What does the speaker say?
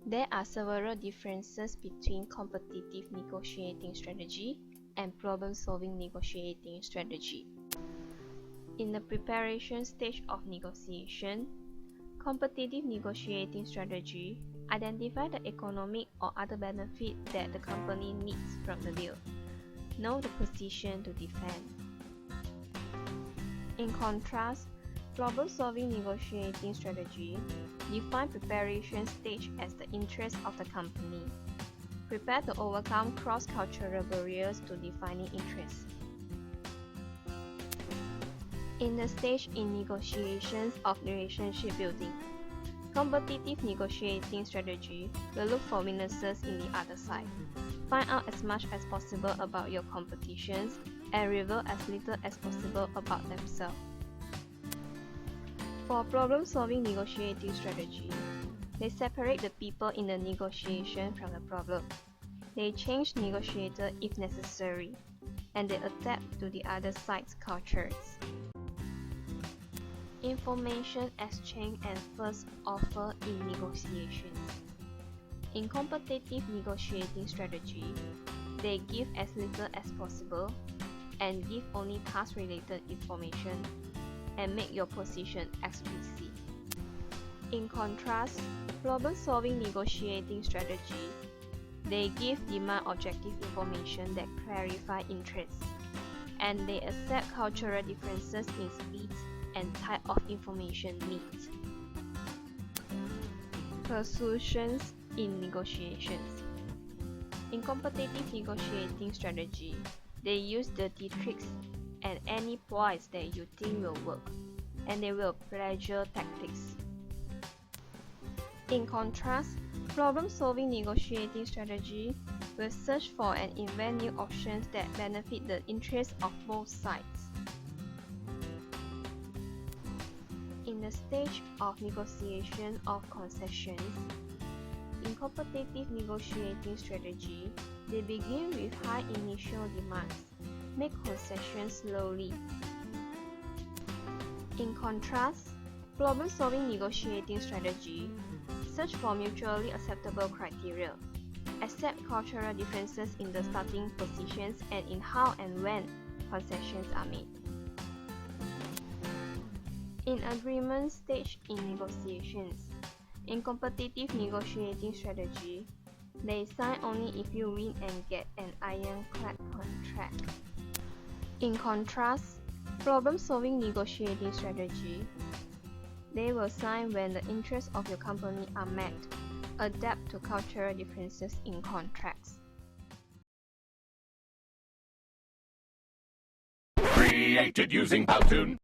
There are several differences between competitive negotiating strategy and problem-solving negotiating strategy. In the preparation stage of negotiation, competitive negotiating strategy identify the economic or other benefit that the company needs from the deal. Know the position to defend. In contrast, problem-solving negotiating strategy define preparation stage as the interest of the company. Prepare to overcome cross-cultural barriers to defining interests. In the stage in negotiations of relationship building, competitive negotiating strategy will look for weaknesses in the other side. Find out as much as possible about your competitions and reveal as little as possible about themselves. For problem-solving negotiating strategy, they separate the people in the negotiation from the problem. They change negotiator if necessary, and they adapt to the other side's cultures. Information exchange and first offer in negotiations. In competitive negotiating strategy, they give as little as possible and give only task-related information and make your position explicit. In contrast, problem-solving negotiating strategy, they give demand objective information that clarify interests, and they accept cultural differences in speed and type of information needs. Persuasions in negotiations. In competitive negotiating strategy, they use dirty tricks and any ploys that you think will work, and they will pressure tactics. In contrast, problem-solving negotiating strategy will search for and invent new options that benefit the interests of both sides. In the stage of negotiation of concessions, in competitive negotiating strategy, they begin with high initial demands, make concessions slowly. In contrast, problem-solving negotiating strategy search for mutually acceptable criteria, accept cultural differences in the starting positions and in how and when concessions are made. In agreement stage in negotiations, in competitive negotiating strategy, they sign only if you win and get an ironclad contract. In contrast, problem-solving negotiating strategy, they will sign when the interests of your company are met, adapt to cultural differences in contracts. Created using Powtoon.